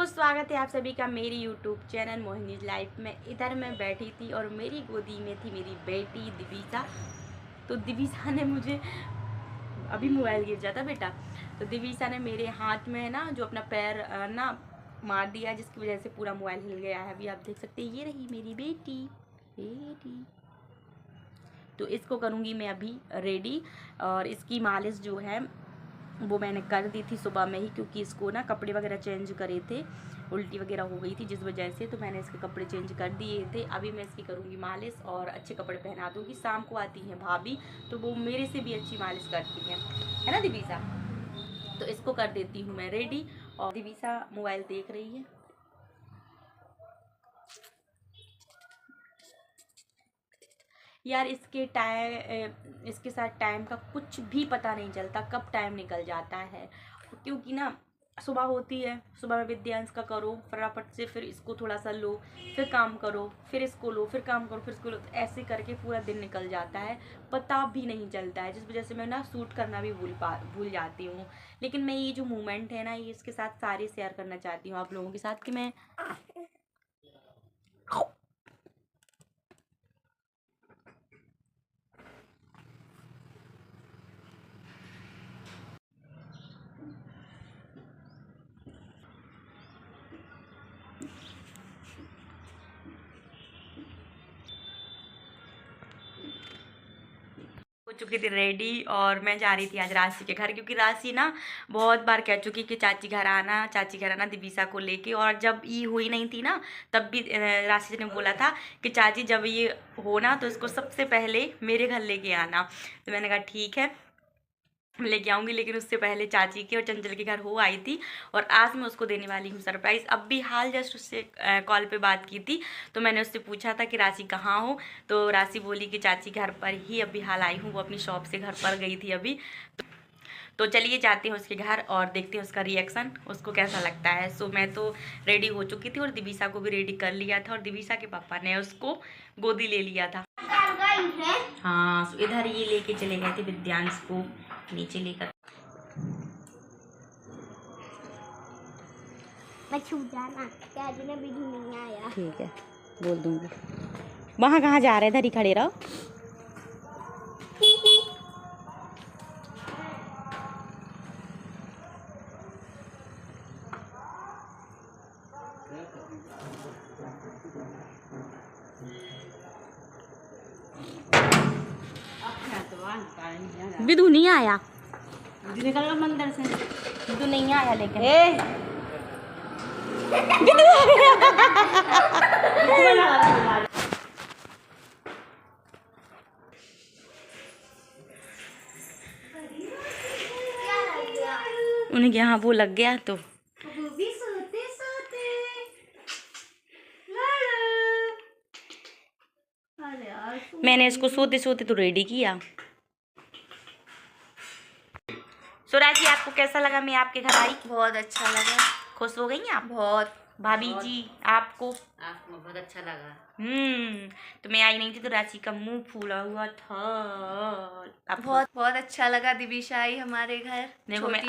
तो स्वागत है आप सभी का मेरी यूट्यूब चैनल मोहिनीज लाइफ में। इधर मैं बैठी थी और मेरी गोदी में थी मेरी बेटी दिविसा। तो दिविसा ने मुझे अभी मोबाइल गिर जाता बेटा, तो दिविसा ने मेरे हाथ में ना जो अपना पैर ना मार दिया, जिसकी वजह से पूरा मोबाइल हिल गया है। अभी आप देख सकते हैं, ये रही मेरी बेटी। तो इसको करूँगी मैं अभी रेडी, और इसकी मालिश जो है वो मैंने कर दी थी सुबह में ही, क्योंकि इसको ना कपड़े वगैरह चेंज करे थे, उल्टी वगैरह हो गई थी जिस वजह से, तो मैंने इसके कपड़े चेंज कर दिए थे। अभी मैं इसकी करूँगी मालिश और अच्छे कपड़े पहना दूँगी। शाम को आती हैं भाभी, तो वो मेरे से भी अच्छी मालिश करती हैं, है ना दिविसा। तो इसको कर देती हूँ मैं रेडी, और दिविसा मोबाइल देख रही है। यार इसके साथ टाइम का कुछ भी पता नहीं चलता, कब टाइम निकल जाता है। क्योंकि ना सुबह होती है, सुबह में विद्यांश का करो फटाफट से, फिर इसको थोड़ा सा लो, फिर काम करो, फिर इसको लो, फिर काम करो, फिर इसको लो, ऐसे करके पूरा दिन निकल जाता है, पता भी नहीं चलता है, जिस वजह से मैं ना शूट करना भी भूल जाती हूँ। लेकिन मैं ये जो मोमेंट है ना, ये इसके साथ सारे शेयर करना चाहती हूँ आप लोगों के साथ, कि मैं हो चुकी थी रेडी, और मैं जा रही थी आज राशि के घर, क्योंकि राशि ना बहुत बार कह चुकी कि चाची घर आना दिविसा को लेके। और जब ये हुई नहीं थी ना, तब भी राशि ने बोला था कि चाची जब ये हो ना तो इसको सबसे पहले मेरे घर लेके आना। तो मैंने कहा ठीक है लेके आऊँगी, लेकिन उससे पहले चाची के और चंचल के घर हो आई थी, और आज मैं उसको देने वाली हूँ सरप्राइज़। अब भी हाल जस्ट उससे कॉल पे बात की थी, तो मैंने उससे पूछा था कि राशि कहाँ हो, तो राशि बोली कि चाची घर पर ही अभी हाल आई हूँ, वो अपनी शॉप से घर पर गई थी अभी। तो चलिए जाते हैं उसके घर और देखते हैं उसका रिएक्शन, उसको कैसा लगता है। सो मैं तो रेडी हो चुकी थी और दिविसा को भी रेडी कर लिया था, और दिविसा के पापा ने उसको गोदी ले लिया था। हाँ, सो इधर ये लेके चले गए थे विद्यांश को नीचे लेकर। नहीं आया, ठीक है बोल दूंगी। वहाँ कहाँ जा रहे, इधर ही खड़े रहो। विदु नहीं आया, निकल लो मंदिर से। विदु नहीं आया, लेकिन उन्हें यहाँ वो लग गया तो मैंने इसको सोते सोते तो रेडी किया। सुराजी आपको कैसा लगा मैं आपके घर आई? बहुत अच्छा लगा। खुश हो गई आप? बहुत। भाभी जी आपको? आपको बहुत अच्छा लगा। तो मैं आई नहीं थी तो राशि का मुंह फूला हुआ था। बहुत बहुत अच्छा लगा दिविसा आई हमारे घर। देखो मैं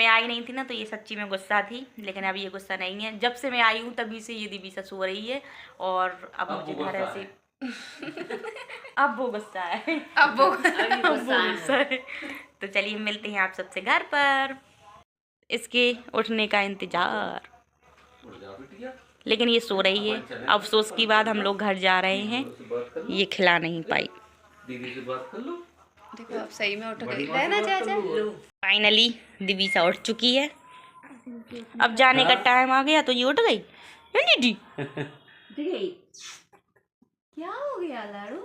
आई नहीं थी ना, तो ये सच्ची में गुस्सा थी, लेकिन अब ये गुस्सा नहीं है। जब से मैं आई हूँ तभी से ये दिविसा सो रही है, और अब मुझे घर ऐसे अब वो गुस्सा है, अब वो गुस्सा है। तो चलिए मिलते हैं आप सबसे घर पर, इसके उठने का इंतजार। लेकिन ये सो रही है, अफसोस की बात हम लोग घर जा रहे हैं, ये खिला नहीं पाई। दीदी से बात कर लो। देखो अब सही में उठ गई है ना चाचा। फाइनली दिविसा उठ चुकी है, अब जाने का टाइम आ गया तो ये उठ गई। दीदी क्या हो गया लाडू?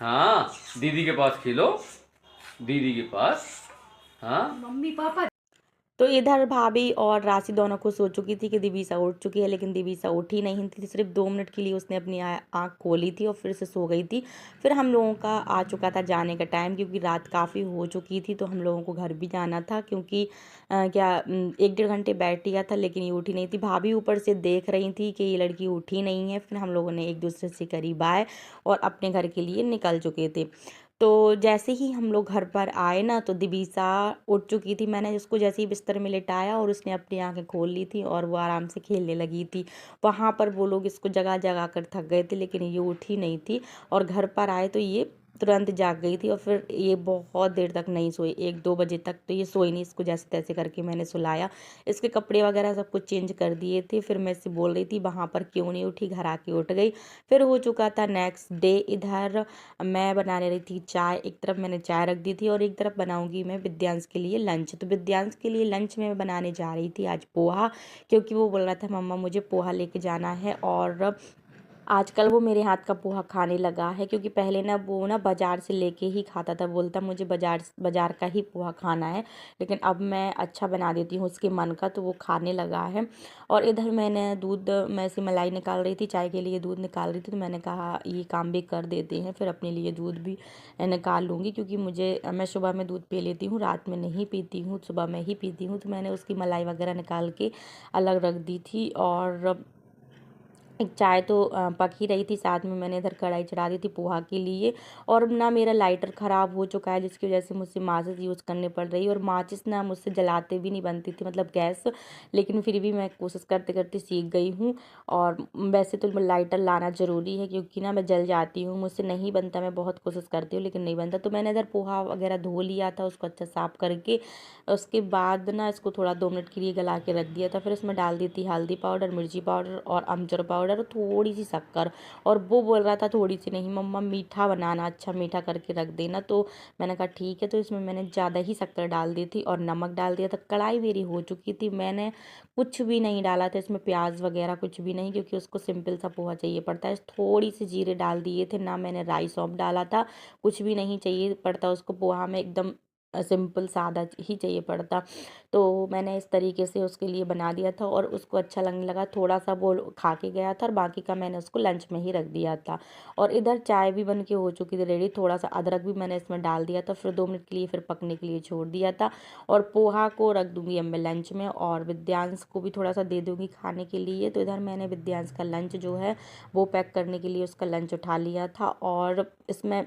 हाँ, दीदी के पास खेलो, दीदी के पास। हाँ मम्मी पापा। तो इधर भाभी और राशि दोनों खुश हो चुकी थी कि दिविसा उठ चुकी है, लेकिन दिविसा उठी नहीं थी। सिर्फ 2 मिनट के लिए उसने अपनी आँख खोली थी और फिर से सो गई थी। फिर हम लोगों का आ चुका था जाने का टाइम, क्योंकि रात काफ़ी हो चुकी थी, तो हम लोगों को घर भी जाना था, क्योंकि 1-1.5 घंटे बैठ लिया था, लेकिन ये उठी नहीं थी। भाभी ऊपर से देख रही थी कि ये लड़की उठी नहीं है। फिर हम लोगों ने एक दूसरे से करी बाय और अपने घर के लिए निकल चुके थे। तो जैसे ही हम लोग घर पर आए ना तो दिबिसा उठ चुकी थी। मैंने उसको जैसे ही बिस्तर में लिटाया और उसने अपनी आंखें खोल ली थी और वो आराम से खेलने लगी थी। वहाँ पर वो लोग इसको जगा जगा कर थक गए थे, लेकिन ये उठी नहीं थी। और घर पर आए तो ये तुरंत जाग गई थी और फिर ये बहुत देर तक नहीं सोई, 1-2 बजे तक तो ये सोई नहीं। इसको जैसे तैसे करके मैंने सुलाया, इसके कपड़े वगैरह सब कुछ चेंज कर दिए थे। फिर मैं इससे बोल रही थी वहाँ पर क्यों नहीं उठी, घर आके उठ गई। फिर हो चुका था नेक्स्ट डे। इधर मैं बनाने रही थी चाय, एक तरफ मैंने चाय रख दी थी और एक तरफ बनाऊंगी मैं विद्यांश के लिए लंच। तो विद्यांश के लिए लंच में मैं बनाने जा रही थी आज पोहा, क्योंकि वो बोल रहा था मम्मा मुझे पोहा लेके जाना है। और आजकल वो मेरे हाथ का पोहा खाने लगा है, क्योंकि पहले ना वो ना बाज़ार से लेके ही खाता था, बोलता मुझे बाज़ार का ही पोहा खाना है। लेकिन अब मैं अच्छा बना देती हूँ उसके मन का, तो वो खाने लगा है। और इधर मैंने दूध में से मलाई निकाल रही थी, चाय के लिए दूध निकाल रही थी, तो मैंने कहा ये काम भी कर देते हैं, फिर अपने लिए दूध भी निकाल लूँगी। क्योंकि मैं सुबह में दूध पी लेती हूँ, रात में नहीं पीती हूँ, सुबह में ही पीती हूँ। तो मैंने उसकी मलाई वगैरह निकाल के अलग रख दी थी। और एक चाय तो पक ही रही थी, साथ में मैंने इधर कढ़ाई चढ़ा दी थी पोहा के लिए। और ना मेरा लाइटर ख़राब हो चुका है, जिसकी वजह से मुझसे माचिस यूज़ करनी पड़ रही है। और माचिस ना मुझसे जलाते भी नहीं बनती थी, मतलब गैस, लेकिन फिर भी मैं कोशिश करते करते सीख गई हूँ। और वैसे तो लाइटर लाना ज़रूरी है, क्योंकि ना मैं जल जाती हूँ, मुझसे नहीं बनता, मैं बहुत कोशिश करती हूँ लेकिन नहीं बनता। तो मैंने इधर पोहा वगैरह धो लिया था, उसको अच्छा साफ़ करके उसके बाद ना इसको थोड़ा 2 मिनट के लिए गला के रख दिया था। फिर इसमें डाल दी थी हल्दी पाउडर, मिर्ची पाउडर और अमचूर पाउडर और थोड़ी सी शक्कर। और वो बोल रहा था थोड़ी सी नहीं मम्मा मीठा बनाना, अच्छा मीठा करके रख देना। तो मैंने कहा ठीक है। तो इसमें मैंने ज़्यादा ही शक्कर डाल दी थी और नमक डाल दिया था। कढ़ाई मेरी हो चुकी थी, मैंने कुछ भी नहीं डाला था इसमें, प्याज वगैरह कुछ भी नहीं, क्योंकि उसको सिंपल सा पोहा चाहिए पड़ता है। थोड़ी सी जीरे डाल दिए थे, ना मैंने राई सौंफ डाला था, कुछ भी नहीं चाहिए पड़ता उसको पोहा में, एकदम सिंपल सादा ही चाहिए पड़ता। तो मैंने इस तरीके से उसके लिए बना दिया था और उसको अच्छा लगने लगा। थोड़ा सा वो खा के गया था और बाकी का मैंने उसको लंच में ही रख दिया था। और इधर चाय भी बन के हो चुकी थी रेडी, थोड़ा सा अदरक भी मैंने इसमें डाल दिया था। फिर 2 मिनट के लिए फिर पकने के लिए छोड़ दिया था। और पोहा को रख दूंगी अब मैं लंच में और विद्यांश को भी थोड़ा सा दे दूंगी खाने के लिए। तो इधर मैंने विद्यांश का लंच जो है वो पैक करने के लिए उसका लंच उठा लिया था। और इसमें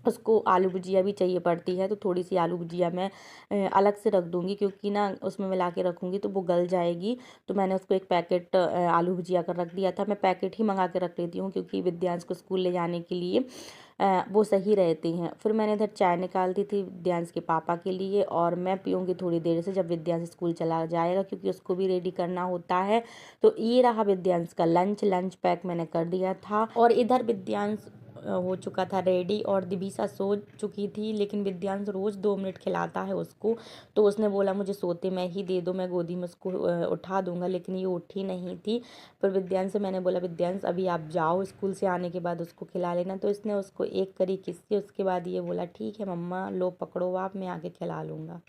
उसको आलू भुजिया भी चाहिए पड़ती है, तो थोड़ी सी आलू भुजिया मैं अलग से रख दूँगी, क्योंकि ना उसमें मिला के रखूँगी तो वो गल जाएगी। तो मैंने उसको एक पैकेट आलू भुजिया का रख दिया था। मैं पैकेट ही मंगा के रख लेती हूँ, क्योंकि विद्यांश को स्कूल ले जाने के लिए वो सही रहते हैं। फिर मैंने इधर चाय निकाल दी थी विद्यांश के पापा के लिए, और मैं पीऊँगी थोड़ी देर से जब विद्यांश स्कूल चला जाएगा, क्योंकि उसको भी रेडी करना होता है। तो ये रहा विद्यांश का लंच पैक मैंने कर दिया था। और इधर विद्यांश हो चुका था रेडी और दिबिसा सो चुकी थी, लेकिन विद्यांश रोज़ 2 मिनट खिलाता है उसको। तो उसने बोला मुझे सोते में ही दे दो, मैं गोदी में उसको उठा दूंगा, लेकिन ये उठी नहीं थी। फिर विद्यांश से मैंने बोला विद्यांश अभी आप जाओ, स्कूल से आने के बाद उसको खिला लेना। तो इसने उसको एक करी किसी, उसके बाद ये बोला ठीक है मम्मा लो पकड़ो आप, मैं आके खिला लूँगा।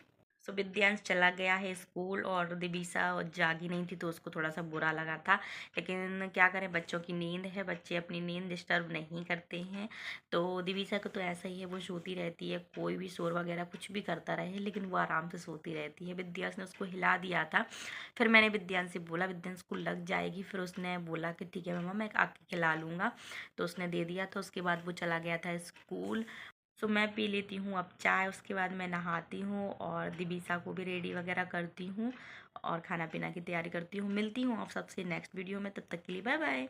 सो विद्यांश चला गया है स्कूल और दिबिसा जागी नहीं थी, तो उसको थोड़ा सा बुरा लगा था। लेकिन क्या करें, बच्चों की नींद है, बच्चे अपनी नींद डिस्टर्ब नहीं करते हैं। तो दिबिसा को तो ऐसा ही है, वो सोती रहती है, कोई भी शोर वगैरह कुछ भी करता रहे लेकिन वो आराम से सोती रहती है। विद्यांश ने उसको हिला दिया था। फिर मैंने विद्यांश से बोला विद्यांश को लग जाएगी, फिर उसने बोला कि ठीक है मम्मा मैं आके खिला लूँगा। तो उसने दे दिया था। उसके बाद वो चला गया था स्कूल। तो मैं पी लेती हूँ अब चाय, उसके बाद मैं नहाती हूँ और दिबिसा को भी रेडी वगैरह करती हूँ और खाना पीना की तैयारी करती हूँ। मिलती हूँ आप सबसे नेक्स्ट वीडियो में, तब तक के लिए बाय बाय।